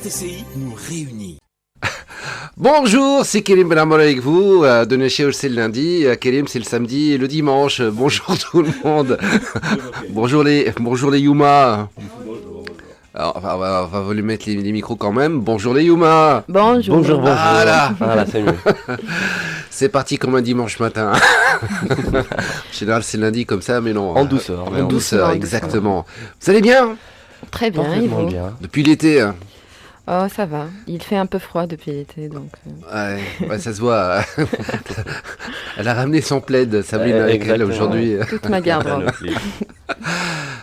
RTCI nous réunit. Bonjour, c'est Kélim Benamol avec vous. De Necheol, c'est le lundi, Kélim, c'est le samedi et le dimanche. Bonjour tout le monde. bonjour les Yuma. Alors, on va vous mettre les micros quand même. Bonjour les Yuma. Bonjour. Voilà, c'est mieux. C'est parti comme un dimanche matin. En général, c'est lundi comme ça, mais non. En douceur. En douceur, exactement. Vous allez bien? Très bien, et vous? Bien. Depuis l'été. Oh, ça va. Il fait un peu froid depuis l'été, donc... Ouais, ça se voit. Elle a ramené son plaid, Sabine, avec elle aujourd'hui. Toute ma garde-robe.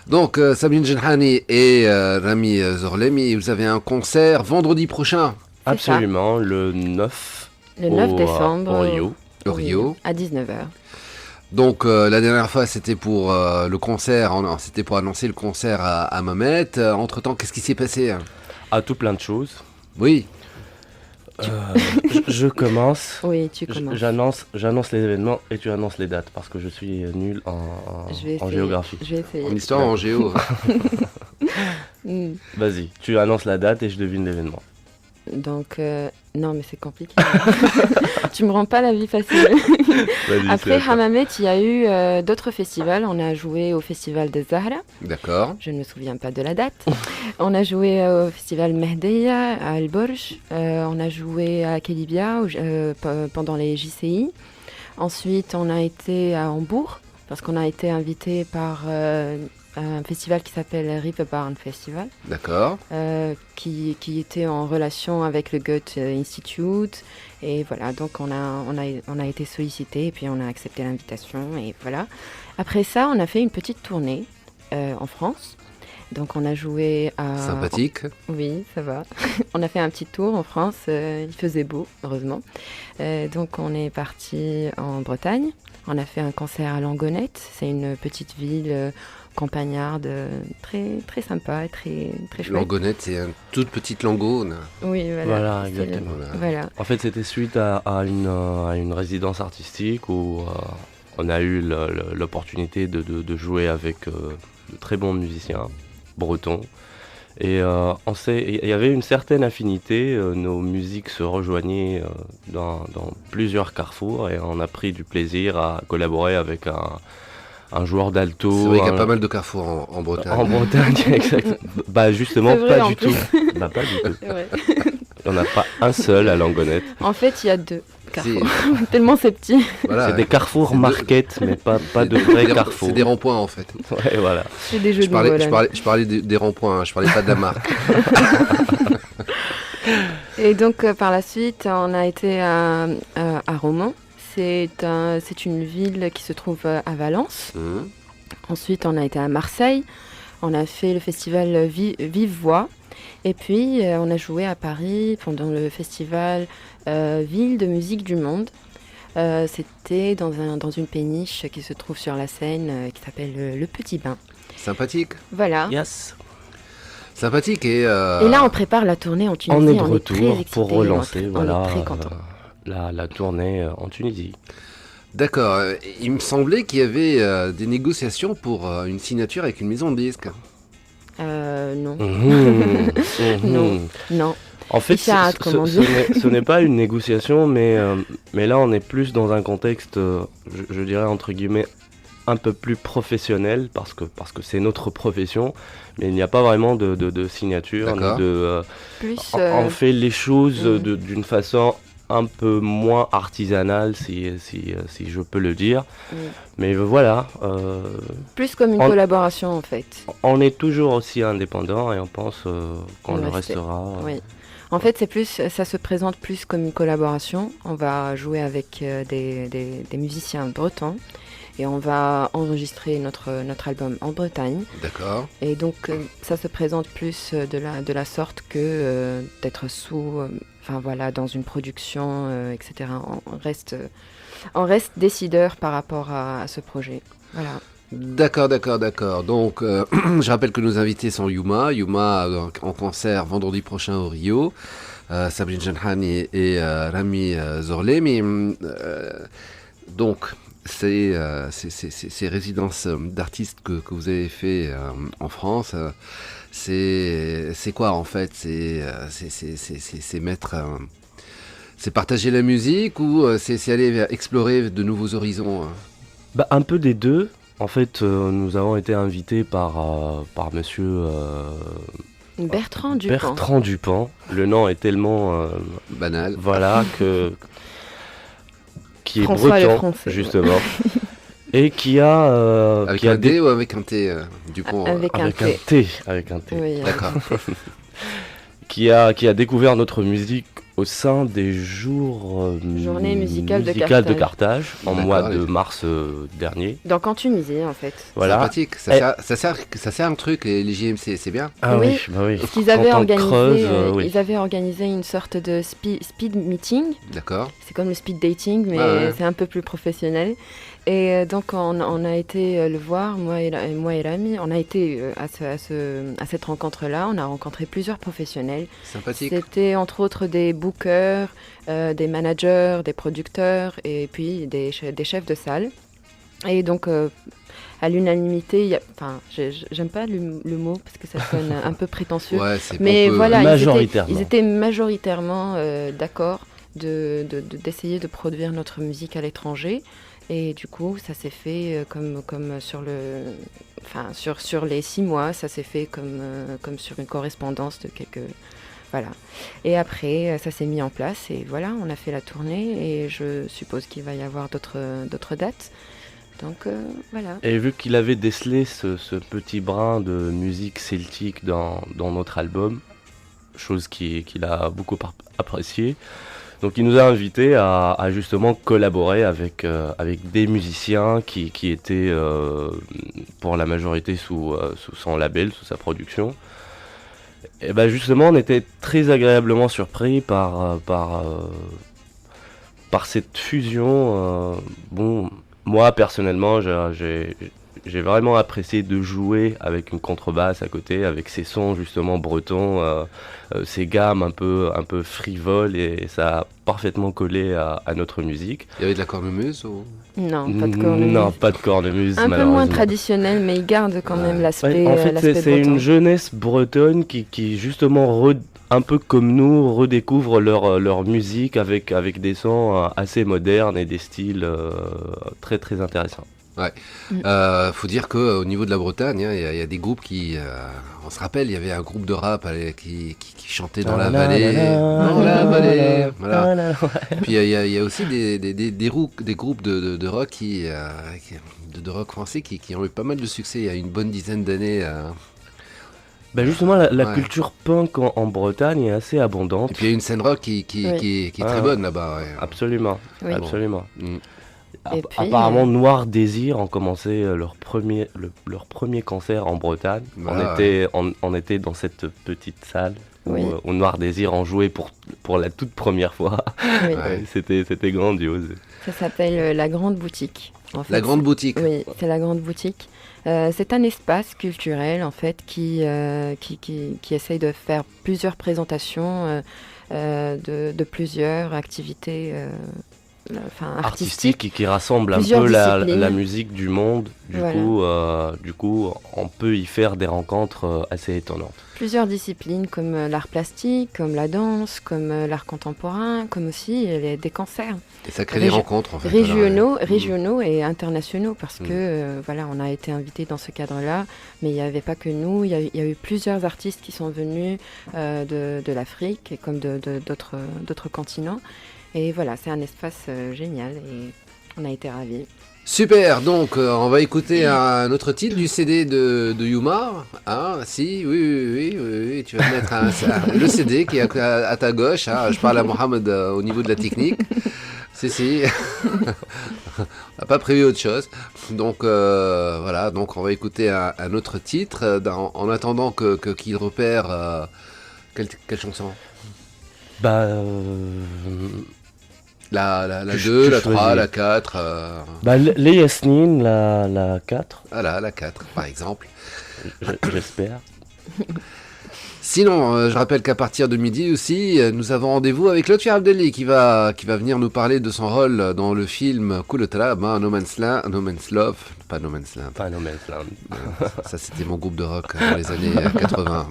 Donc, Sabine Jenhani et Rami Zorlemi, vous avez un concert vendredi prochain. Absolument, le 9 Le 9 décembre. au Rio. À 19h. Donc, la dernière fois, c'était pour le concert, c'était pour annoncer le concert à Mamet. Entre-temps, qu'est-ce qui s'est passé? Tout plein de choses. Oui. Je commence. Oui, tu commences. J'annonce les événements et tu annonces les dates parce que je suis nul en géographie. Je vais essayer. En histoire, en géo. Vas-y, tu annonces la date et je devine l'événement. Donc, non, mais c'est compliqué. Tu me rends pas la vie facile. Après Hammamet, il y a eu d'autres festivals. On a joué au festival des Zahra. D'accord. Je ne me souviens pas de la date. On a joué au festival Mehdeya à Al-Borj. On a joué à Kelibia pendant les JCI. Ensuite, on a été à Hambourg parce qu'on a été invité par un festival qui s'appelle Riverbarn Festival. D'accord. Qui était en relation avec le Goethe Institute. Et voilà, donc on a été sollicité et puis on a accepté l'invitation et voilà. Après ça, on a fait une petite tournée en France. Donc on a joué à... Sympathique. Oui, ça va. On a fait un petit tour en France, il faisait beau, heureusement. Donc on est parti en Bretagne. On a fait un concert à Langonette, c'est une petite ville campagnarde, très, très sympa et très, très chouette. Langonette, c'est une toute petite langone. Oui, Voilà, exactement. Voilà. En fait, c'était suite à une résidence artistique où on a eu l'opportunité de jouer avec de très bons musiciens bretons. Et il y avait une certaine affinité, nos musiques se rejoignaient dans plusieurs carrefours et on a pris du plaisir à collaborer avec un joueur d'alto. C'est vrai qu'il y a pas mal de carrefours en Bretagne. En Bretagne, exactement. Bah justement, vrai, pas du tout. Bah pas du tout. C'est vrai. On n'a pas un seul à Langonette. En fait, il y a 2 carrefours. Tellement c'est petit. Voilà, C'est des carrefours market, mais pas de vrais carrefours. C'est des ronds-points en fait. Ouais, voilà. C'est des jeux de mots. Je parlais des ronds-points, je parlais pas de la marque. Et donc par la suite, on a été à Romans. C'est une ville qui se trouve à Valence. Ensuite, on a été à Marseille. On a fait le festival Vive Voix. Et puis, on a joué à Paris pendant le festival Ville de musique du monde. C'était dans une péniche qui se trouve sur la Seine, qui s'appelle le Petit Bain. Sympathique. Voilà. Yes. Sympathique et là, on prépare la tournée en Tunisie. On est de très retour excités, pour relancer on voilà, est très contents. la tournée en Tunisie. D'accord. Il me semblait qu'il y avait des négociations pour une signature avec une maison de disques. Non. Non. Non. En fait, ce n'est pas une négociation, mais là, on est plus dans un contexte, je dirais, entre guillemets, un peu plus professionnel, parce que c'est notre profession, mais il n'y a pas vraiment de signature. On fait les choses d'une façon un peu moins artisanale, si je peux le dire. Mais voilà. Plus comme une collaboration, en fait. On est toujours aussi indépendant et on pense qu'on le restera. Oui. En fait, ça se présente plus comme une collaboration. On va jouer avec des musiciens bretons et on va enregistrer notre album en Bretagne. D'accord. Et donc, ça se présente plus de la sorte que d'être dans une production, etc. On reste décideur par rapport à ce projet. Voilà. D'accord. Donc, je rappelle que nos invités sont Yuma en concert vendredi prochain au Rio, Sabine Jenhani et Rami Zorlemi. Donc, ces résidences d'artistes que vous avez fait en France, c'est quoi en fait? C'est mettre, c'est partager la musique ou c'est aller explorer de nouveaux horizons? Bah, un peu des deux. En fait, nous avons été invités par monsieur Bertrand Dupont. Bertrand Dupont. Le nom est tellement Banal. voilà qui est François le breton Français. justement et qui a Avec qui a un D ou avec un T Dupont? Avec un avec un T. T, avec un T. Oui, D'accord. Qui a découvert notre musique au sein des Journées musicales de Carthage en D'accord, mois de les- mars dernier. Donc en Tunisie, en fait. Voilà. Sympathique. Ça sert un truc, les JMC, c'est bien. Ah Oui. oui, bah oui. Parce qu'ils Quand avaient on organisé, creuse, oui. ils avaient organisé une sorte de speed meeting. D'accord. C'est comme le speed dating, mais Ouais. c'est un peu plus professionnel. Et donc on a été le voir, moi et Rami, on a été à cette rencontre-là. On a rencontré plusieurs professionnels. Sympathique. C'était entre autres des bookers, des managers, des producteurs et puis des chefs de salle. Et donc à l'unanimité, enfin j'aime pas le mot parce que ça sonne un peu prétentieux. Ouais, c'est Mais pompeux. voilà, Majoritairement. ils étaient majoritairement d'accord d'essayer de produire notre musique à l'étranger. Et du coup, ça s'est fait comme sur les 6 mois, ça s'est fait comme sur une correspondance de quelques... Voilà. Et après, ça s'est mis en place et voilà, on a fait la tournée et je suppose qu'il va y avoir d'autres dates. Donc voilà. Et vu qu'il avait décelé ce petit brin de musique celtique dans notre album, chose qu'il a beaucoup apprécié, donc il nous a invités à justement collaborer avec des musiciens qui étaient pour la majorité sous son label, sous sa production. Et ben justement on était très agréablement surpris par cette fusion. Bon, moi personnellement j'ai vraiment apprécié de jouer avec une contrebasse à côté, avec ces sons justement bretons, ces gammes un peu frivoles, et ça a parfaitement collé à notre musique. Il y avait de la cornemuse ou... Non, pas de cornemuse. Non, pas de cornemuse, Un peu malheureusement. moins traditionnel, mais il garde quand même l'aspect Ouais, en fait, l'aspect c'est breton. une jeunesse bretonne qui justement, un peu comme nous, redécouvre leur musique avec des sons assez modernes et des styles très très intéressants. Faut dire qu'au niveau de la Bretagne, hein, il y a des groupes qui... on se rappelle, il y avait un groupe de rap qui chantait dans la vallée. Dans la vallée. Voilà. Puis il y a aussi des groupes de rock de rock français qui ont eu pas mal de succès il y a une bonne dizaine d'années. Ben justement, la Ouais. culture punk en Bretagne est assez abondante. Et puis il y a une scène rock qui est très bonne là-bas. Ouais. Absolument, Oui. absolument. Mm. Et puis, Apparemment, Noir Désir ont commencé leur premier concert en Bretagne. Voilà, On était dans cette petite salle Oui. où Noir Désir ont joué pour la toute première fois. oui, Ouais. C'était grandiose. ça s'appelle la Grande Boutique. En fait, La grande boutique. Oui, c'est la Grande Boutique. C'est un espace culturel en fait qui essaye de faire plusieurs présentations de plusieurs activités artistiques. Qui rassemble un Plusieurs peu disciplines. la musique du monde. Du coup, on peut y faire des rencontres assez étonnantes. Plusieurs disciplines comme l'art plastique, comme la danse, comme l'art contemporain, comme aussi des concerts Et ça crée des rencontres en fait. régionaux et internationaux parce que voilà, on a été invités dans ce cadre-là, mais il n'y avait pas que nous, il y a eu plusieurs artistes qui sont venus de l'Afrique et comme d'autres continents. Et voilà, c'est un espace génial et on a été ravis. Super, donc on va écouter un autre titre du CD de Yuma. Ah, si, oui, tu vas mettre le CD qui est à ta gauche. Hein. Je parle à Mohamed au niveau de la technique. Si. On n'a pas prévu autre chose. Donc voilà, donc on va écouter un autre titre en attendant qu'il repère quelle chanson. Bah, La Que 2, la choisis. 3, la 4. les Yasmine, la 4, Voilà, la 4 par exemple. j'espère. Sinon, je rappelle qu'à partir de midi aussi, nous avons rendez-vous avec Lotfi Abdelli qui va venir nous parler de son rôle dans le film Kul Trab, No Man's Love, pas No Man's Land. Pas No Man's Land. Ça, c'était mon groupe de rock dans les années 80.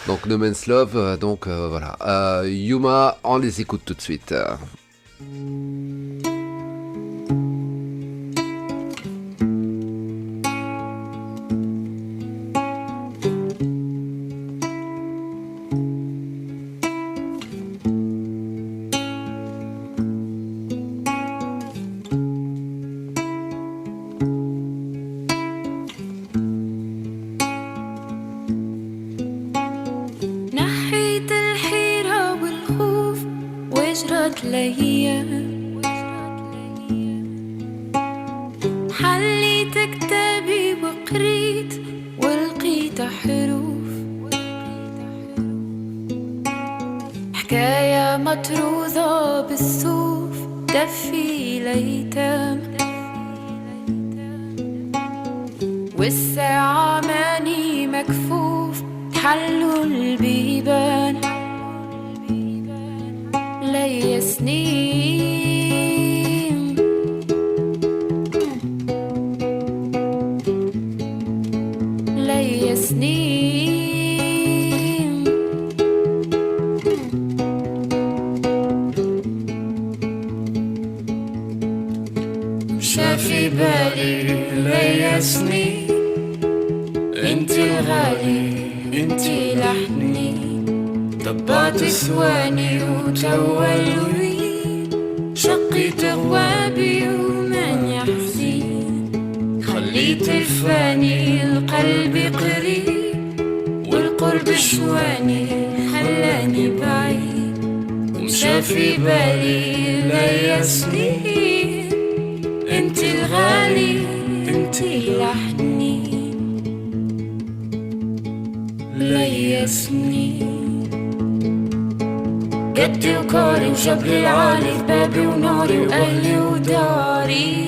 Donc No Man's Love, voilà. Yuma, on les écoute tout de suite. حليت كتابي وقريت ولقيت حروف حكاية مطروذة بالصوف دفي ليتام والساعة ماني مكفوف تحلوا البيبان لي سنين لي سنين مشى في بالي لي سنين انتي الغالي انتي لحني طبعت ثواني وتولوي شقيت غوابي وماني حزين خليت الفاني القلب قريب والقرب شواني خلاني بعيد ومشى في بالي ليا سنين انتي الغالي انتي لحني ليا سنين جدي وكاري وجبلي العالي بابي وناري وأهلي وداري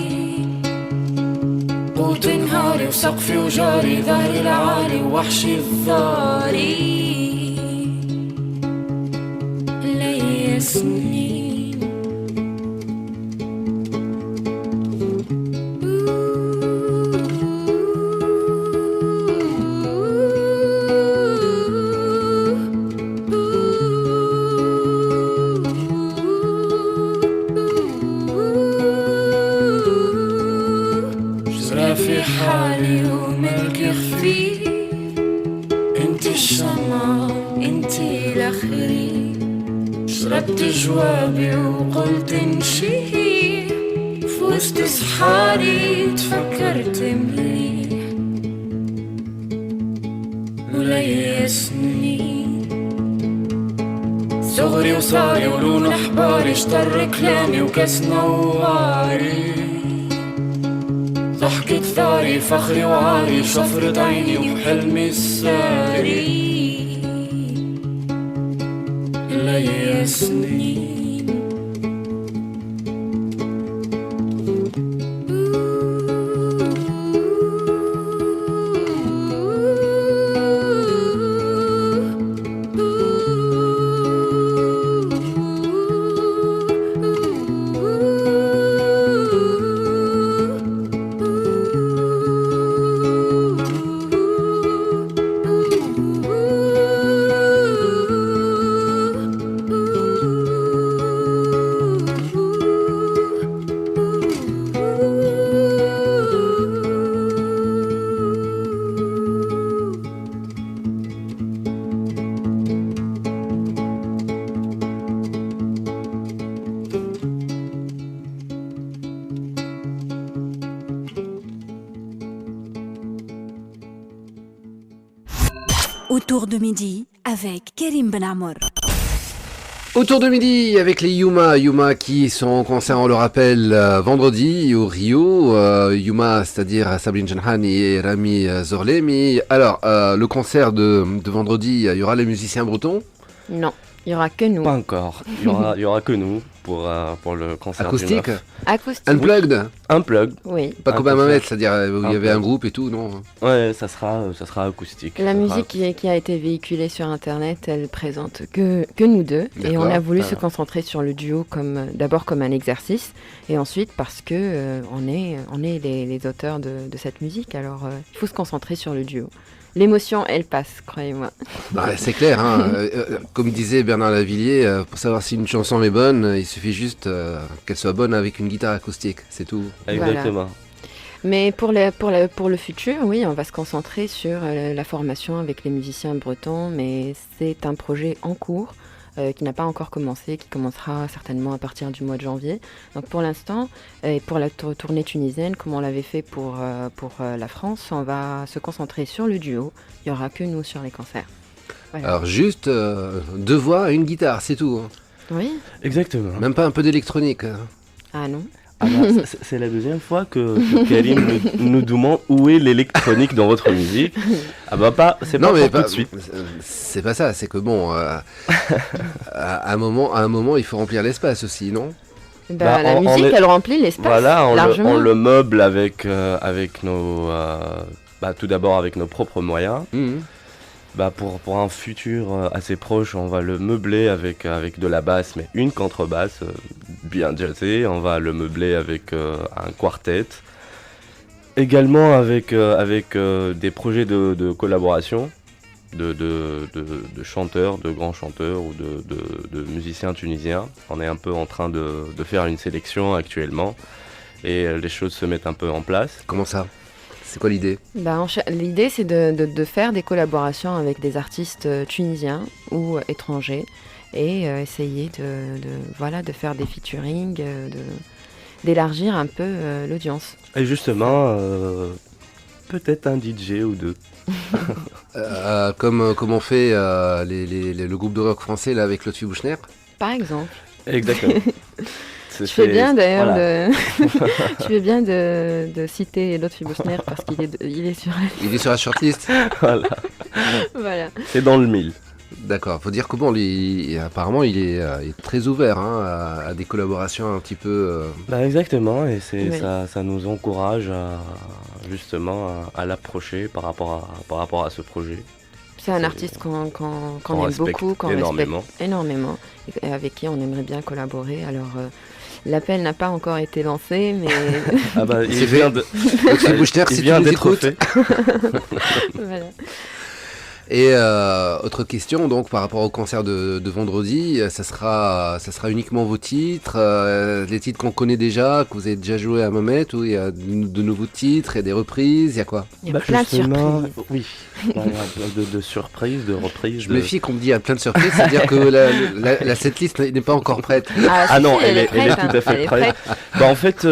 قوتي نهاري وسقفي وجاري ظهري العالي ووحشي الضاري ليا سنين في حالي وملكي خفيف انتي الشمعة انتي الاخري شربت جوابي وقلت نشيح في وسط سحاري تفكرت مليح وليا سنين صغري وصاري ولون احباري اشتر كلامي وكاس نواري ضحكة ثاري فخري وعاري شفرة عيني وحلمي الساري ليا سنين Autour de midi avec Karim Benamour. Autour de midi avec les Yuma qui sont en concert, on le rappelle, vendredi au Rio. Yuma, c'est-à-dire Sabrine Janhani et Rami Zorlemi. Alors, le concert de vendredi, il y aura les musiciens bretons ? Non. Il y aura que nous. Pas encore. Il y aura que nous pour le concert Acoustique du 9. Acoustique. Unplugged Unplugged. Oui. Pas comme à concert. Mamet, c'est-à-dire où il y avait Unplugged. un groupe et tout, non? Ouais, ça sera acoustique. La Ça sera musique qui a été véhiculée sur Internet, elle présente que nous deux. Et on a D'accord. voulu se Voilà. concentrer sur le duo d'abord comme un exercice, et ensuite parce que on est les auteurs de cette musique. Alors il faut se concentrer sur le duo. L'émotion, elle passe, croyez-moi. Ouais, c'est clair, hein. Comme disait Bernard Lavillier, pour savoir si une chanson est bonne, il suffit juste qu'elle soit bonne avec une guitare acoustique, c'est tout. Exactement. Mais pour le futur, oui, on va se concentrer sur la formation avec les musiciens bretons, mais c'est un projet en cours qui n'a pas encore commencé, qui commencera certainement à partir du mois de janvier. Donc pour l'instant, et pour la tournée tunisienne, comme on l'avait fait pour la France, on va se concentrer sur le duo. Il n'y aura que nous sur les concerts. Voilà. Alors juste 2 voix et une guitare, c'est tout. Hein. Oui. Exactement. Même pas un peu d'électronique. Hein. Ah non. Ah bah, c'est la deuxième fois que Karim nous demande où est l'électronique dans votre musique. Ah bah c'est pas pour tout de suite. C'est pas ça, c'est que bon, à un moment, il faut remplir l'espace aussi, non? Bah, Bah, la on musique, est- elle remplit l'espace Voilà, largement. on le meuble avec nos... tout d'abord avec nos propres moyens. Mhm. Bah pour un futur assez proche, on va le meubler avec de la basse, mais une contrebasse bien jazzée. On va le meubler avec un quartet. Également avec des projets de collaboration de chanteurs, de grands chanteurs ou de musiciens tunisiens. On est un peu en train de faire une sélection actuellement et les choses se mettent un peu en place. Comment ça? C'est quoi l'idée? Bah, l'idée, c'est de faire des collaborations avec des artistes tunisiens ou étrangers et essayer de faire des featuring, d'élargir un peu l'audience. Et justement, peut-être un DJ ou deux. Comme on fait le groupe de rock français là, avec Lotfi Bouchner. Par exemple. Exactement. Tu fais bien d'ailleurs voilà. tu fais bien de citer Lotfi Bouchner parce qu'il est sur Il est sur la shortlist. Voilà. voilà. C'est dans le mille. D'accord, faut dire que bon, apparemment il est très ouvert hein, à des collaborations un petit peu. Exactement, et Oui. ça nous encourage justement à l'approcher par rapport à ce projet. C'est un C'est- artiste qu'on aime respecte beaucoup, qu'on énormément. respecte énormément et avec qui on aimerait bien collaborer. Alors l'appel n'a pas encore été lancé, mais Ah bah, il C'est vient fait. de, Lotfi Bouchner, il si tu vient nous d'être écoutes. fait. voilà. Et autre question donc par rapport au concert de vendredi, ça sera uniquement vos titres, les titres qu'on connaît déjà, que vous avez déjà joué à Mamet, ou il y a de nouveaux titres, il y a des reprises, il y a quoi? Il y a plein de justement, surprises. Oui, il y a plein de surprises, de reprises. Je me fie qu'on me dit il y a plein de surprises, c'est-à-dire que la setlist n'est pas encore prête. Ah si, non, si, elle est prête, tout à fait elle est prête. En fait,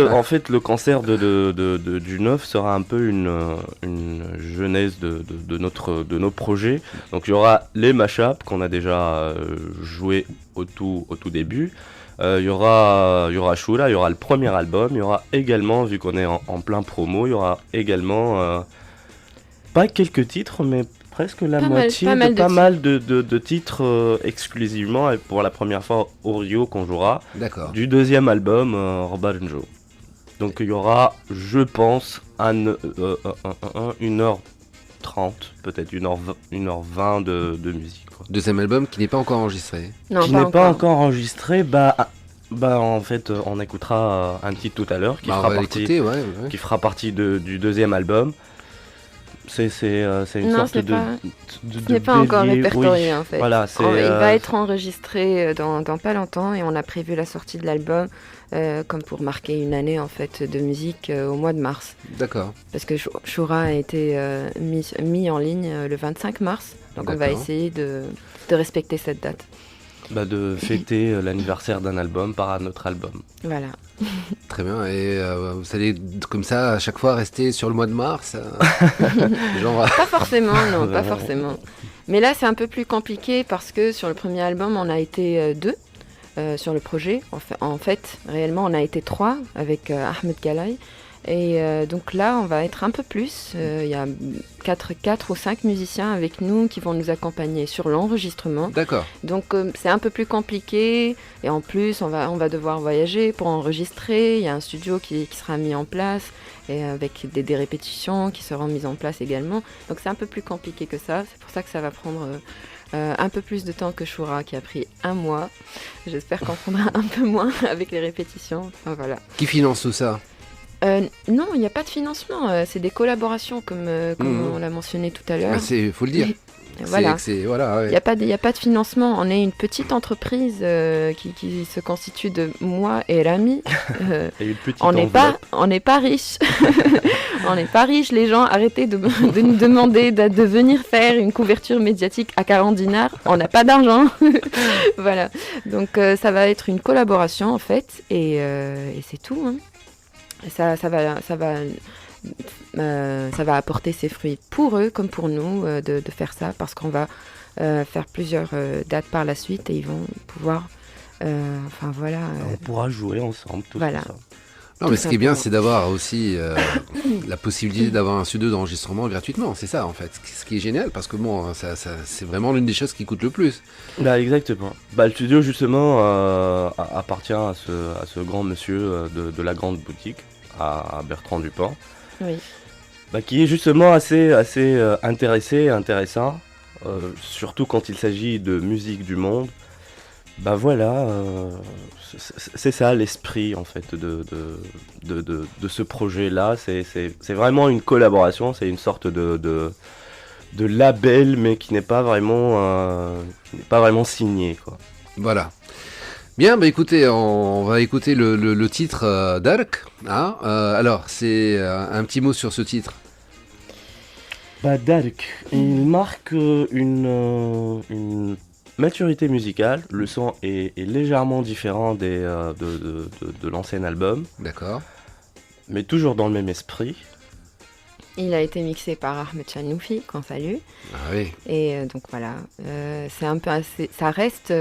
le concert du 9 sera un peu une genèse de nos projets. Donc il y aura les mashups qu'on a déjà joué au tout début. Il y aura Shura, il y aura le premier album. Il y aura également, vu qu'on est en plein promo, il y aura également pas quelques titres, mais presque la Pas mal- moitié pas mal de de pas mal de titres exclusivement, et pour la première fois au Rio qu'on jouera, D'accord. du deuxième album Robarenjo. Donc il y aura, je pense, 1h30, peut-être 1h20 de musique. Quoi. Deuxième album qui n'est pas encore enregistré. Non, Qui n'est pas encore enregistré, en fait on écoutera un titre tout à l'heure qui Bah, on fera va partie l'écouter, ouais. qui fera partie du deuxième album. C'est une Non, sorte c'est de, pas- de Ce n'est pas encore bélier, répertorié oui. en fait. Voilà, c'est Il va être enregistré dans pas longtemps et on a prévu la sortie de l'album comme pour marquer une année en fait de musique au mois de mars. D'accord. Parce que Shura a été mis en ligne le 25 mars. Donc on va D'accord. essayer de respecter cette date. de fêter l'anniversaire d'un album par un autre album. Voilà. Très bien. Et vous allez comme ça à chaque fois rester sur le mois de mars genre. Pas forcément, non, pas Ouais. forcément. Mais là, c'est un peu plus compliqué parce que sur le premier album, on a été deux sur le projet. En fait, réellement, on a été trois avec Ahmed Galay. Et donc là, on va être un peu plus. Il y a 4 ou 5 musiciens avec nous qui vont nous accompagner sur l'enregistrement. D'accord. Donc c'est un peu plus compliqué. Et en plus, on va devoir voyager pour enregistrer. Il y a un studio qui sera mis en place et avec des répétitions qui seront mises en place également. Donc c'est un peu plus compliqué que ça. C'est pour ça que ça va prendre un peu plus de temps que Shura qui a pris 1 mois. J'espère qu'on prendra un peu moins avec les répétitions. Enfin, voilà. Qui finance tout ça? Non, il n'y a pas de financement. C'est des collaborations comme on l'a mentionné tout à l'heure. Il faut le dire. Voilà. Voilà, Il n'y a pas de financement. On est une petite entreprise qui se constitue de moi et Rami. Et une petite on n'est pas riches. On n'est pas riches. Les gens, arrêtez de nous demander de venir faire une couverture médiatique à 40 dinars. On n'a pas d'argent. Voilà. Donc ça va être une collaboration en fait. Et c'est tout. Hein. Ça va apporter ses fruits pour eux comme pour nous de faire ça parce qu'on va faire plusieurs dates par la suite et ils vont pouvoir on pourra jouer ensemble tout ça. Non, mais ce qui est bien, c'est d'avoir aussi la possibilité d'avoir un studio d'enregistrement gratuitement. C'est ça, en fait. Ce qui est génial, parce que bon, ça, c'est vraiment l'une des choses qui coûte le plus. Bah, exactement. Bah, le studio, justement, appartient à ce grand monsieur de la grande boutique, à Bertrand Dupont. Oui. Bah, qui est justement assez intéressant, surtout quand il s'agit de musique du monde. Bah voilà, c'est ça l'esprit en fait de ce projet-là. C'est vraiment une collaboration, c'est une sorte de label, mais qui n'est pas vraiment signé, quoi. Voilà. Bien, bah écoutez, on va écouter le titre Dark. Hein, alors, c'est un petit mot sur ce titre. Bah, Dark, il marque une maturité musicale. Le son est légèrement différent de l'ancien album. D'accord. Mais toujours dans le même esprit. Il a été mixé par Ahmed Chanoufi, qu'on salue. Ah oui. Et donc voilà, c'est un peu ça reste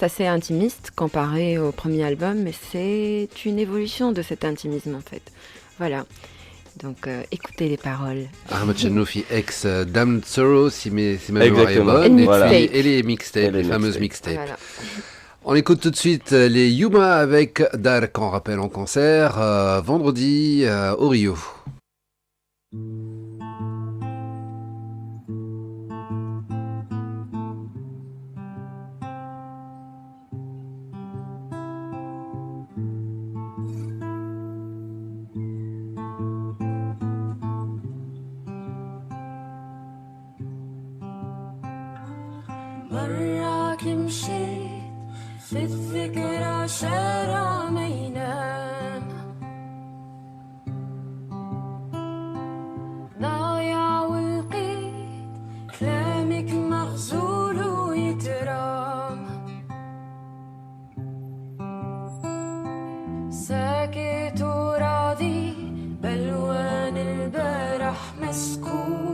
assez intimiste comparé au premier album, mais c'est une évolution de cet intimisme en fait. Voilà. Donc écoutez les paroles. Ahmed Chanoufi, ex Damned Sorrow, si ma mémoire est bonne. Et les mixtapes, les fameuses mixtapes. Voilà. On écoute tout de suite les Yuma avec Dark, on rappelle en concert, vendredi au Rio. براك مشيت في الذكرى شارع ما ينام ضايع ولقيت كلامك مغزول ويترام ساكت وراضي بلوان البارح مسكون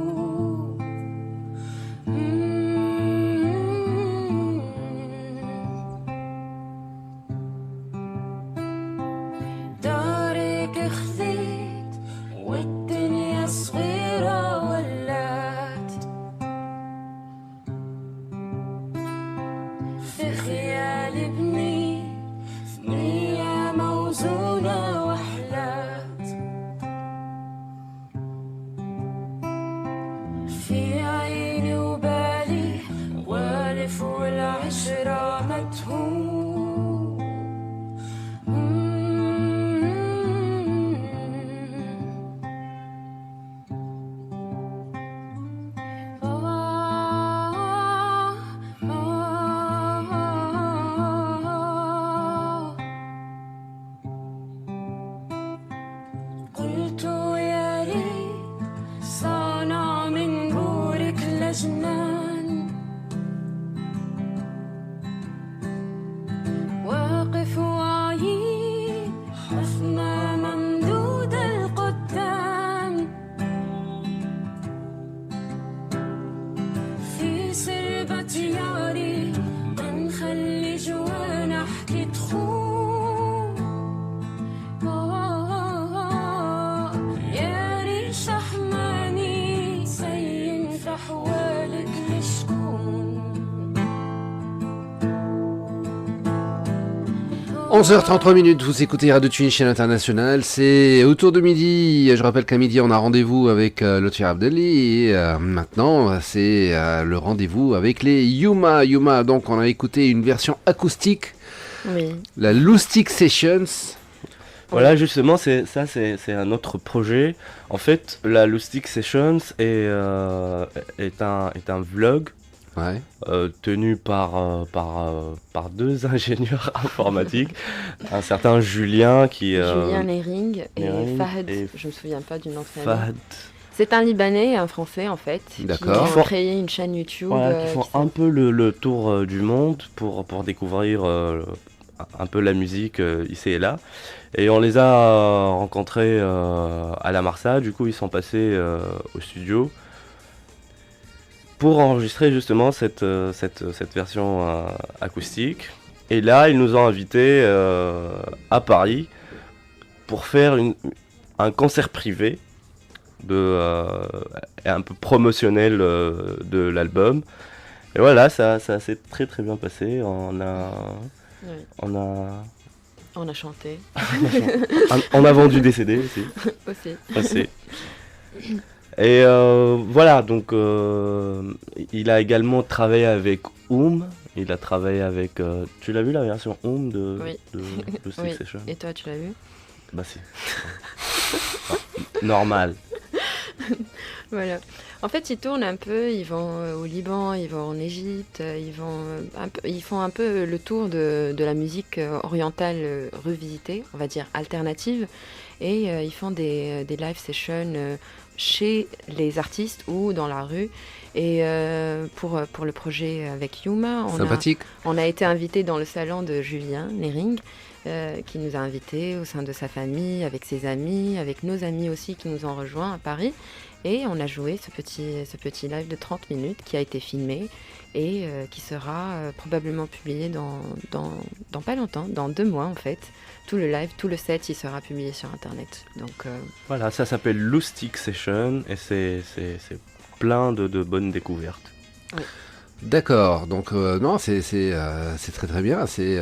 11h33 minutes, vous écoutez Radio Tunis, chaîne internationale, c'est autour de midi. Je rappelle qu'à midi on a rendez-vous avec Lotfi Abdelli et maintenant c'est le rendez-vous avec les Yuma. Yuma, donc on a écouté une version acoustique, Oui. la Loustic Sessions. Voilà, justement, c'est un autre projet. En fait, la Loustic Sessions est un vlog Ouais. tenu par deux ingénieurs informatiques, un certain Julien qui... Julien Nering et Nering Fahad, et je me souviens pas du nom de famille. Fahad, C'est un Libanais et un Français en fait, D'accord. qui ont créé une chaîne YouTube. voilà, qui font qui un peu le tour du monde pour découvrir un peu la musique ici et là. Et on les a rencontrés à la Marsa, du coup ils sont passés au studio pour enregistrer justement cette version acoustique. Et là, ils nous ont invités à Paris pour faire un concert privé un peu promotionnel de l'album. Et voilà, ça s'est très très bien passé. On a chanté on a vendu des CD aussi. aussi. Et voilà, donc il a également travaillé avec il a travaillé avec... tu l'as vu la version de Oui. de Six Oui. Session? Et toi, tu l'as vu? Bah si. Normal. Voilà. En fait, ils tournent un peu, ils vont au Liban, ils vont en Égypte, ils font un peu le tour de la musique orientale revisitée, on va dire alternative, et ils font des live sessions chez les artistes ou dans la rue. Et pour le projet avec Yuma, Sympathique. on a été invité dans le salon de Julien Nering, qui nous a invités au sein de sa famille, avec ses amis, avec nos amis aussi qui nous ont rejoints à Paris. Et on a joué ce petit live de 30 minutes qui a été filmé et qui sera probablement publié dans pas longtemps, dans 2 mois en fait. Tout le live, tout le set, il sera publié sur Internet. Donc, Voilà, ça s'appelle Loustic Session et c'est plein de bonnes découvertes. oui. D'accord, donc non, c'est très très bien, c'est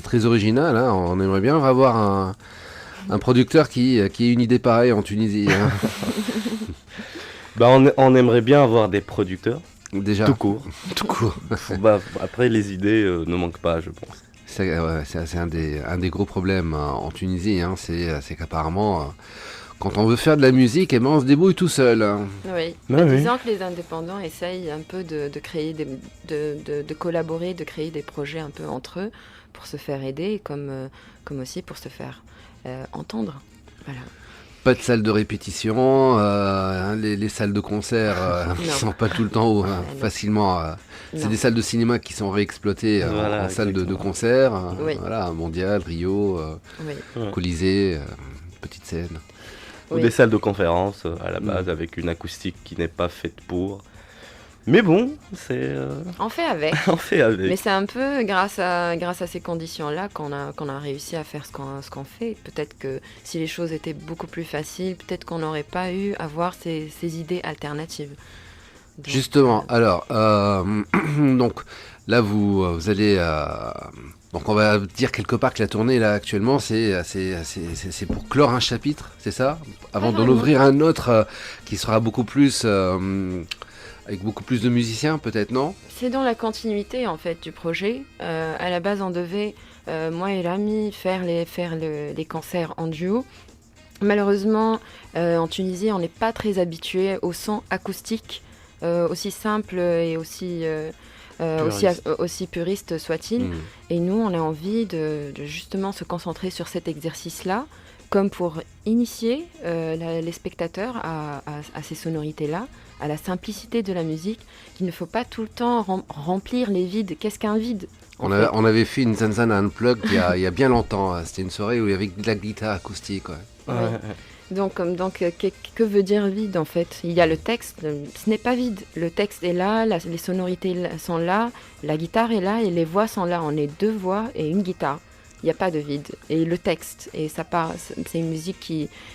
très original, hein. On aimerait bien avoir un producteur qui ait une idée pareille en Tunisie, hein. Bah on aimerait bien avoir des producteurs, Déjà, tout court. tout court. Bah, après, les idées ne manquent pas, je pense. C'est un des gros problèmes en Tunisie, hein. C'est qu'apparemment, quand on veut faire de la musique, eh ben, on se débrouille tout seul, hein. Oui, Ah oui. disons que les indépendants essayent un peu de créer, de collaborer, de créer des projets un peu entre eux pour se faire aider, comme aussi pour se faire entendre. Voilà. Pas de salle de répétition, hein, les salles de concert qui Non. sont pas tout le temps non. facilement. C'est Non. des salles de cinéma qui sont réexploitées Voilà, en salles de exactement. concert. Oui. Voilà, Mondial, Rio, Oui. Ouais. Colisée, petite scène. Ou Oui. des salles de conférence à la base avec une acoustique qui n'est pas faite pour. Mais bon, c'est On fait avec. on fait avec. Mais c'est un peu grâce à ces conditions-là qu'on a réussi à faire ce qu'on fait. Peut-être que si les choses étaient beaucoup plus faciles, peut-être qu'on n'aurait pas eu à voir ces idées alternatives. Donc, Justement, alors, donc là vous allez... donc on va dire quelque part que la tournée là actuellement c'est pour clore un chapitre, c'est ça? Avant Pas d'en vraiment. ouvrir un autre qui sera beaucoup plus... avec beaucoup plus de musiciens peut-être, non? C'est dans la continuité en fait du projet. À la base, on devait, moi et Rami, faire les concerts en duo. Malheureusement, en Tunisie, on n'est pas très habitué au son acoustique, aussi simple et aussi puriste soit-il. Hmm. Et nous, on a envie de justement se concentrer sur cet exercice-là, comme pour initier les spectateurs à ces sonorités-là, à la simplicité de la musique, qu'il ne faut pas tout le temps remplir les vides. Qu'est-ce qu'un vide en fait On avait fait une Zanzana Unplugged il y a bien longtemps. C'était une soirée où il y avait de la guitare acoustique. Ouais. Ouais. Donc, que veut dire vide en fait? Il y a le texte, ce n'est pas vide. Le texte est là, les sonorités sont là, la guitare est là et les voix sont là. On est 2 voix et une guitare. Il n'y a pas de vide. Et le texte, et c'est une musique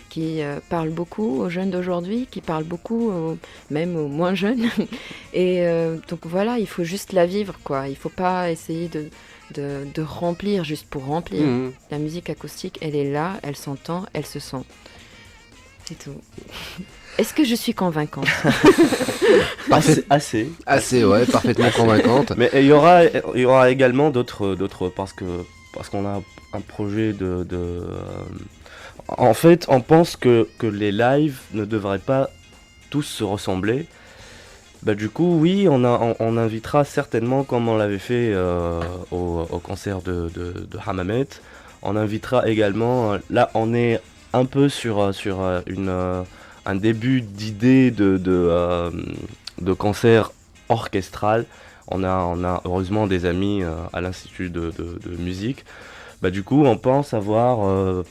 qui parle beaucoup aux jeunes d'aujourd'hui, qui parle beaucoup même aux moins jeunes. Et donc voilà, il faut juste la vivre, quoi. Il ne faut pas essayer de remplir juste pour remplir. La musique acoustique, elle est là, elle s'entend, elle se sent. C'est tout. Est-ce que je suis convaincante? Assez, ouais, parfaitement convaincante. Mais il y aura également d'autres parce qu'on a un projet en fait, on pense que les lives ne devraient pas tous se ressembler. Du coup, oui, on invitera certainement, comme on l'avait fait au concert de Hammamet. On invitera également, là on est un peu sur un début d'idée de concert orchestral. On a heureusement des amis à l'Institut de musique. Du coup, on pense avoir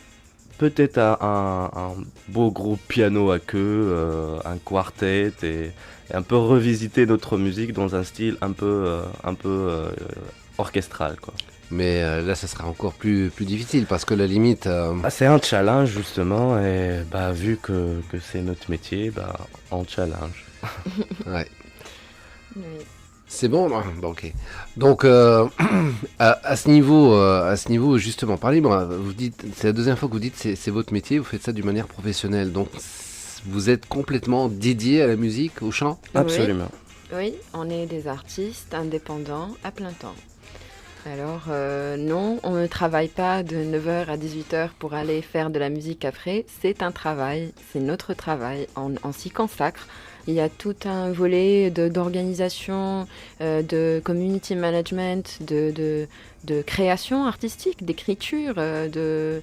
peut-être un beau groupe piano à queue, un quartet, et un peu revisiter notre musique dans un style un peu orchestral, quoi. Mais là, ça sera encore plus difficile parce que la limite... c'est un challenge, justement, et vu que c'est notre métier, on challenge. Ouais. Oui. C'est bon, ok. Donc à ce niveau, justement, parlez-moi. Vous dites, c'est la deuxième fois que vous dites c'est votre métier, vous faites ça d'une manière professionnelle. Donc vous êtes complètement dédié à la musique, au chant? Absolument. Oui, on est des artistes indépendants à plein temps. Alors non, on ne travaille pas de 9h à 18h pour aller faire de la musique après. C'est un travail, c'est notre travail, on s'y consacre. Il y a tout un volet d'organisation, de community management, de création artistique, d'écriture, de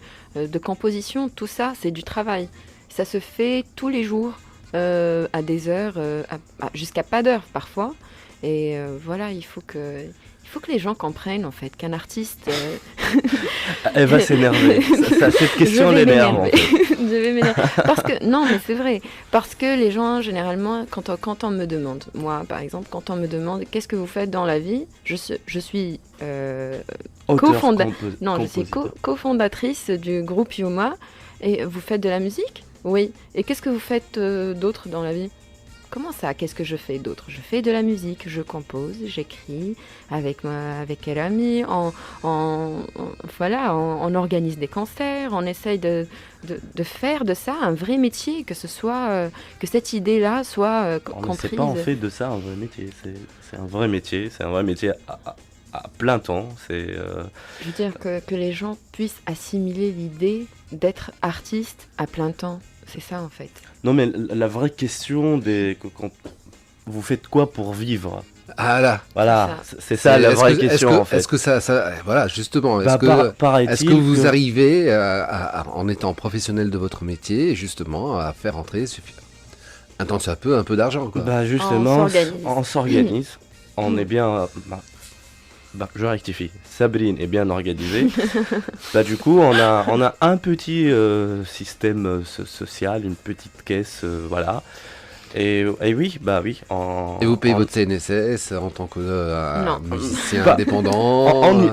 composition. Tout ça, c'est du travail. Ça se fait tous les jours, à des heures, jusqu'à pas d'heure parfois. Et voilà, il faut que les gens comprennent en fait qu'un artiste... Elle va s'énerver. Cette question l'énerve. En fait. Je vais m'énerver. Parce que, non, mais c'est vrai. Parce que les gens, généralement, quand on me demande, moi par exemple, quand on me demande qu'est-ce que vous faites dans la vie, je suis cofondatrice du groupe Yuma. Et vous faites de la musique? Oui. Et qu'est-ce que vous faites d'autre dans la vie? Comment ça? Qu'est-ce que je fais d'autre? Je fais de la musique, je compose, j'écris avec Kerami, on organise des concerts, on essaye de faire de ça un vrai métier, que ce soit que cette idée-là soit comprise. C'est pas en fait de ça un vrai métier, c'est un vrai métier, à plein temps. Je veux dire que les gens puissent assimiler l'idée d'être artiste à plein temps. C'est ça en fait. Non mais la vraie question vous faites quoi pour vivre? Ah là. Voilà, c'est ça la vraie question en fait. Est-ce que ça voilà justement, est-ce que vous arrivez en étant professionnel de votre métier justement à faire entrer un temps soit peu un peu d'argent quoi? Justement, on s'organise. On est bien je rectifie. Sabrine est bien organisée. Du coup, on a un petit système social, une petite caisse, voilà. Et oui, oui. Et vous payez votre CNSS en tant que musicien indépendant?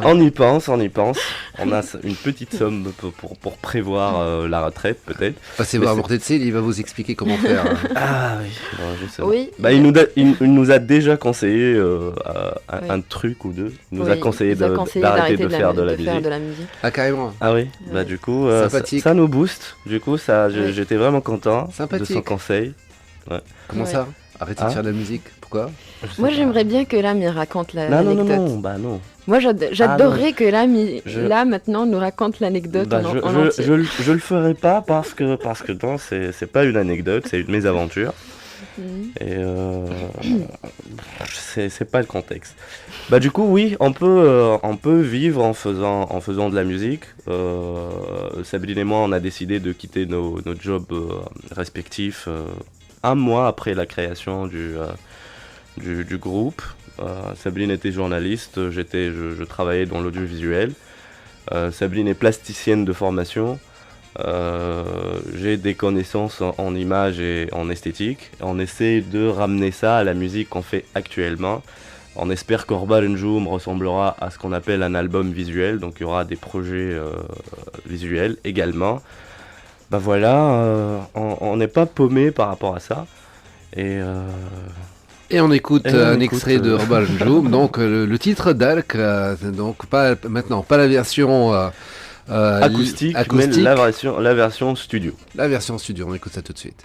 On y pense. On a une petite somme pour prévoir la retraite, peut-être. Passez voir Mortetsel, il va vous expliquer comment faire. Ah oui, justement. Oui. Il nous a déjà conseillé un truc ou deux. Il nous a conseillé d'arrêter de faire de la musique. Ah, carrément. Ah oui, du coup, ça nous booste. Du coup, j'étais vraiment content de son conseil. Ouais. Comment ça? Arrêtez de faire de la musique? Pourquoi? Moi, j'aimerais bien que Lam y raconte l'anecdote. Non. Moi, j'adorerais que Lam, maintenant, nous raconte l'anecdote en entier. Je le ferai pas parce que non, c'est pas une anecdote, c'est une mésaventure. Et c'est pas le contexte. Du coup, oui, on peut vivre en faisant de la musique. Sabrine et moi, on a décidé de quitter nos jobs respectifs un mois après la création du groupe. Sabrine était journaliste, je travaillais dans l'audiovisuel. Sabrine est plasticienne de formation. J'ai des connaissances en images et en esthétique. On essaie de ramener ça à la musique qu'on fait actuellement. On espère qu'Orbal Njoum ressemblera à ce qu'on appelle un album visuel, donc il y aura des projets visuels également. Bah voilà, on n'est pas paumé par rapport à ça. Et on écoute un extrait de Orbal Njoum, donc le titre d'Alk, donc pas la version acoustique, mais la version studio. La version studio, on écoute ça tout de suite.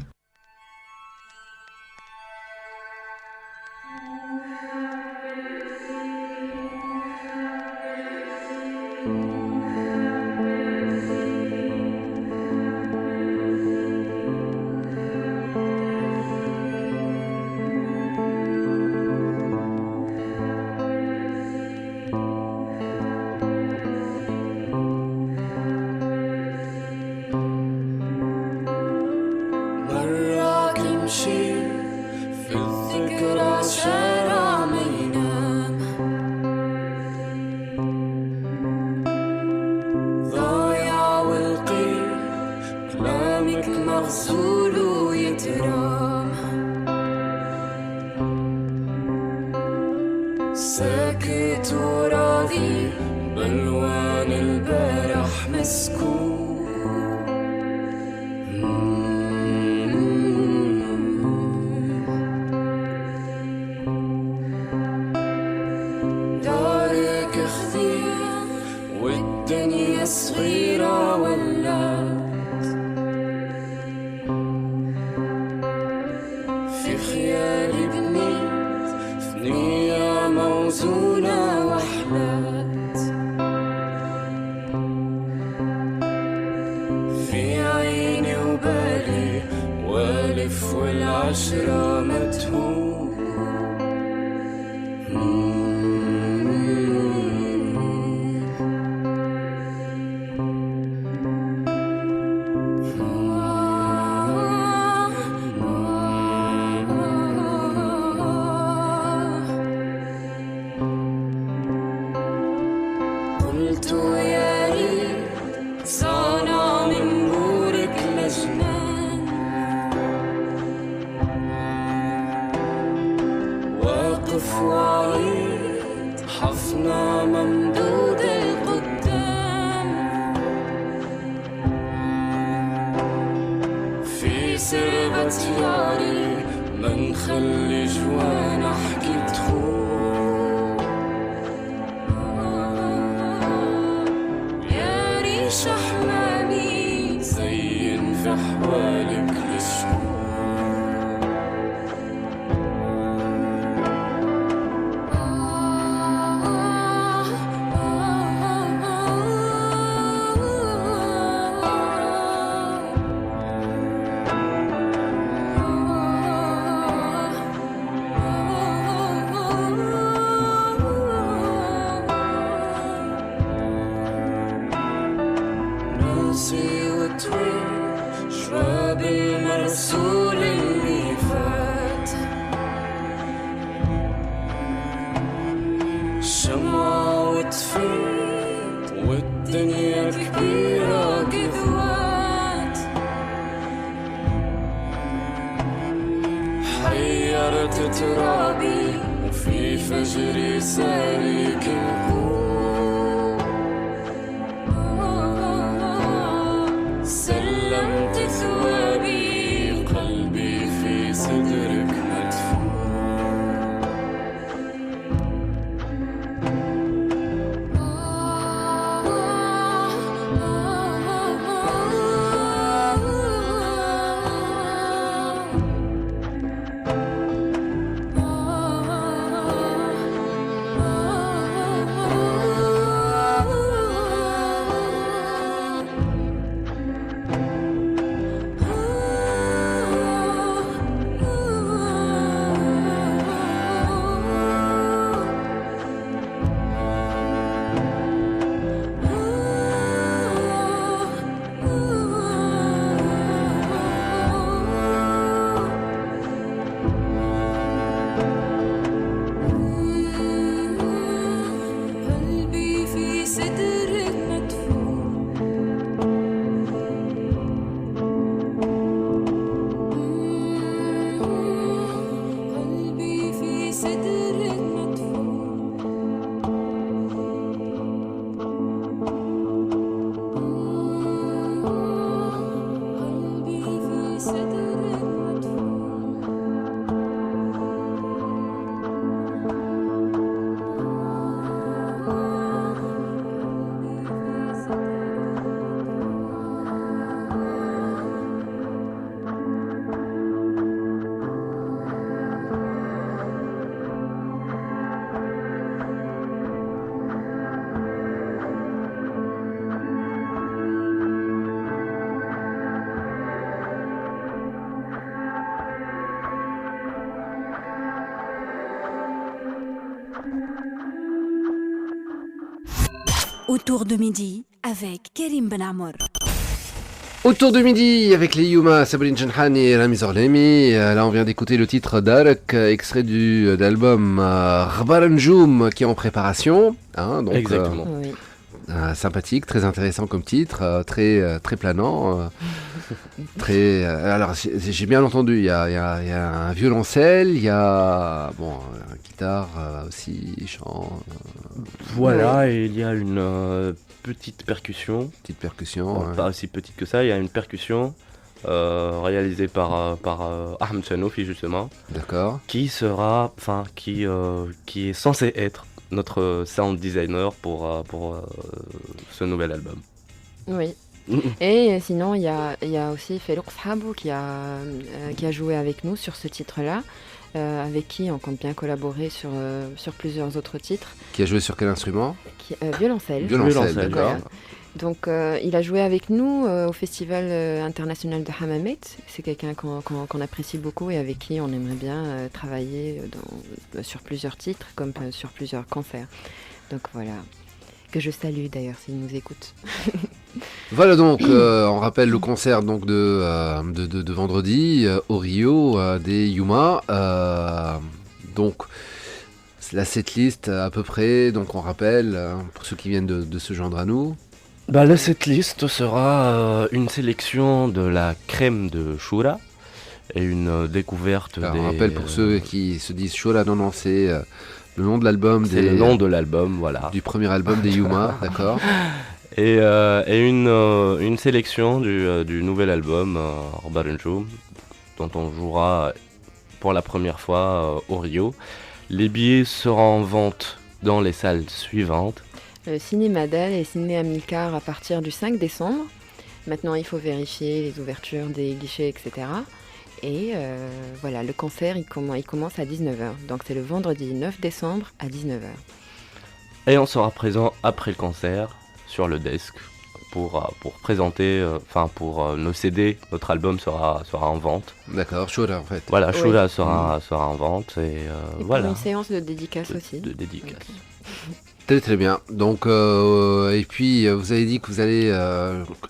Autour de midi avec Karim Benamour. Autour de midi avec les Yuma, Sabrine Janhani et Rami Zorlemi. Là, on vient d'écouter le titre Dark, extrait de l'album Ghbar Njoum qui est en préparation. Hein, donc, Exactement. Oui. sympathique, très intéressant comme titre, très planant. Alors, j'ai bien entendu, il y a un violoncelle, il y a une guitare aussi, chant, Voilà, et il y a une petite percussion. petite percussion. Bon, Ouais. pas aussi petite que ça, il y a une percussion réalisée par Ahmed Sanofi justement, D'accord. qui est censé être notre sound designer pour ce nouvel album. Oui. Et sinon, il y a aussi Felouk Shabou qui a joué avec nous sur ce titre-là, avec qui on compte bien collaborer sur plusieurs autres titres. Qui a joué sur quel instrument? Violoncelle. Violoncelle, Violoncelle, d'accord. voilà. Donc, il a joué avec nous au Festival international de Hammamet. C'est quelqu'un qu'on apprécie beaucoup et avec qui on aimerait bien travailler sur plusieurs titres, comme sur plusieurs concerts. Donc voilà, que je salue d'ailleurs s'il nous écoute. Voilà donc, on rappelle le concert donc de vendredi au Rio des Yuma. Donc, c'est la setlist à peu près, donc on rappelle, pour ceux qui viennent de se joindre à nous. Bah, la setlist sera une sélection de la crème de Shura et une découverte Alors, des... on rappelle pour ceux qui se disent Shola, non, c'est le nom de l'album, C'est le nom de l'album, voilà. du premier album des Yuma, d'accord. Et une sélection du nouvel album Ghbar Njoum, dont on jouera pour la première fois au Rio. Les billets seront en vente dans les salles suivantes. Le Ciné Madel et Ciné Amilcar à partir du 5 décembre. Maintenant, il faut vérifier les ouvertures des guichets, etc. Et voilà, le concert, il commence à 19h. Donc, c'est le vendredi 9 décembre à 19h. Et on sera présent après le concert sur le desk pour présenter, pour nos CD. Notre album sera en vente. D'accord, Shola en fait. Voilà, Oui. Shura sera en vente et Et voilà. pour une séance de dédicace aussi. De dédicace. Très très bien. Donc, et puis vous avez dit que vous allez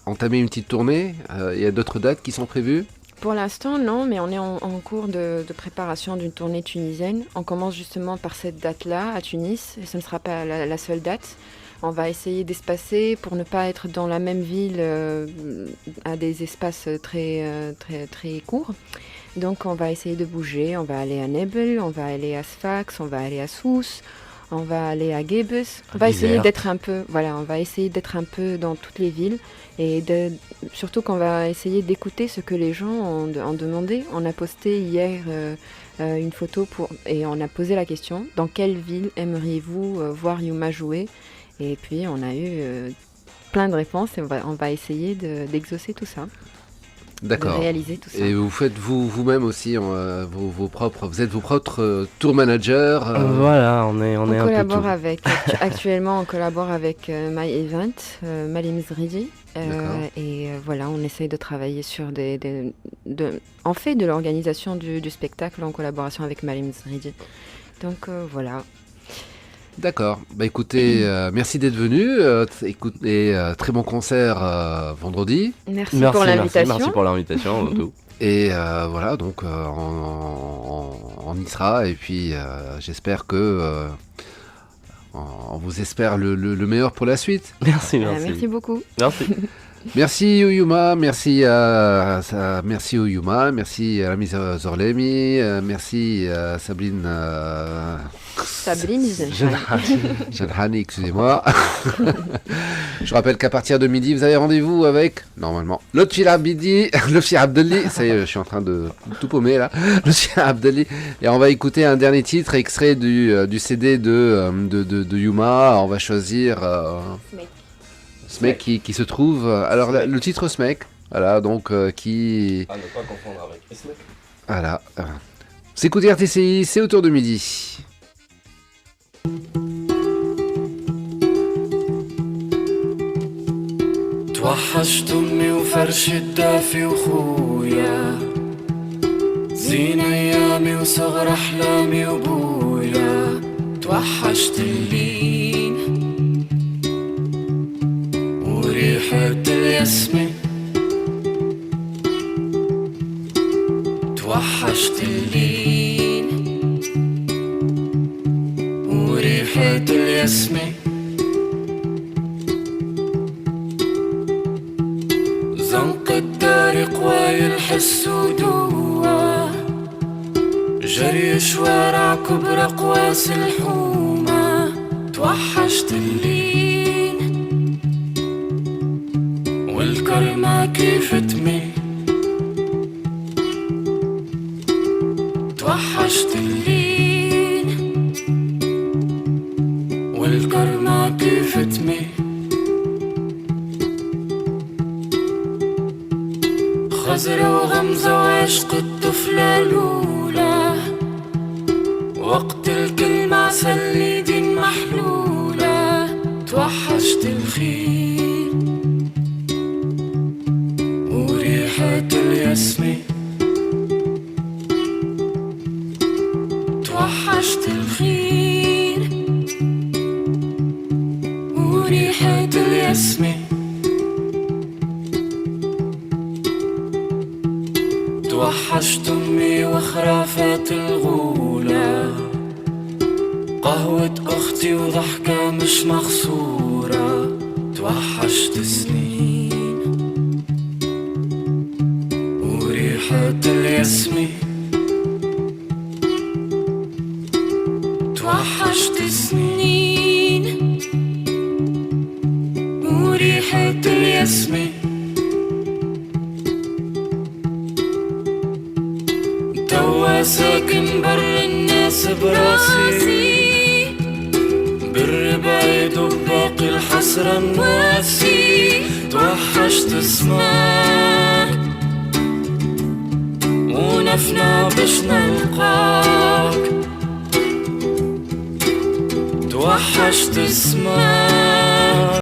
entamer une petite tournée. Il y a d'autres dates qui sont prévues? Pour l'instant, non, mais on est en cours de préparation d'une tournée tunisienne. On commence justement par cette date-là à Tunis, et ce ne sera pas la seule date. On va essayer d'espacer pour ne pas être dans la même ville à des espaces très courts. Donc on va essayer de bouger, on va aller à Nebel, on va aller à Sfax, on va aller à Sousse, on va aller à Gebes. On va essayer Bizerte. d'être un peu, voilà, on va essayer d'être un peu dans toutes les villes et surtout qu'on va essayer d'écouter ce que les gens ont demandé. On a posté hier une photo et on a posé la question: dans quelle ville aimeriez-vous voir Yuma jouer? Et puis on a eu plein de réponses et on va essayer d'exaucer tout ça, de D'accord. réaliser tout ça. Et vous faites vous-même aussi vos propres, vous êtes vos propres tour managers. Voilà, on est On un peu collabore tout. actuellement on collabore avec My Event, Malim Zridi, D'accord. et voilà, on essaye de travailler sur on fait de l'organisation du spectacle en collaboration avec Malim Zridi. Donc voilà. D'accord. Bah écoutez, merci d'être venu. Très bon concert vendredi. Merci pour l'invitation. Merci pour l'invitation avant tout. Et voilà, donc on y sera. Et puis j'espère que on vous espère le meilleur pour la suite. Merci, Merci beaucoup. Merci. Merci Oyuma, merci Oyuma, merci Rami Zorlemi, merci Sabrine Sabrine Janhani, excusez-moi. Je rappelle qu'à partir de midi, vous avez rendez-vous avec, normalement, Lotfi Abdelli. Ça y est, je suis en train de tout paumer là. Lotfi Abdelli. Et on va écouter un dernier titre extrait du CD de Yuma. On va choisir Smek qui se trouve. Alors, le titre Smek, voilà, donc qui. À ne pas confondre avec Esmek. Voilà. C'est écoutez RTCI, c'est autour de midi. توحشت امي وفرش الدافي وخويا زين ايامي وصغر احلامي وبويا توحشت اللين وريحة الياسمين توحشت اللين وريحة الياسمين زنق الدار قواي الحس ودوا جري شوارع كبرى قواس الحومة توحشت اللين والكرمة كيف تميل توحشت اللين والكرمة كيف تميل خزرة وغمزة وعشق الطفلة الأولى وقت الكلمة سليدين محلولة توحشت الخيل وريحة الياسمين توحشت الخيل وريحة الياسمين توحشت أمي وخرافات الغولة قهوة أختي وضحكة مش مخصورة توحشت سنين وريحة الياسمين توحشت سنين وريحة الياسمين توا ساكن بر الناس براسي بر بعيد وباقي الحسرة الناسي توحشت اسمك ونفنا باش نلقاك توحشت اسمك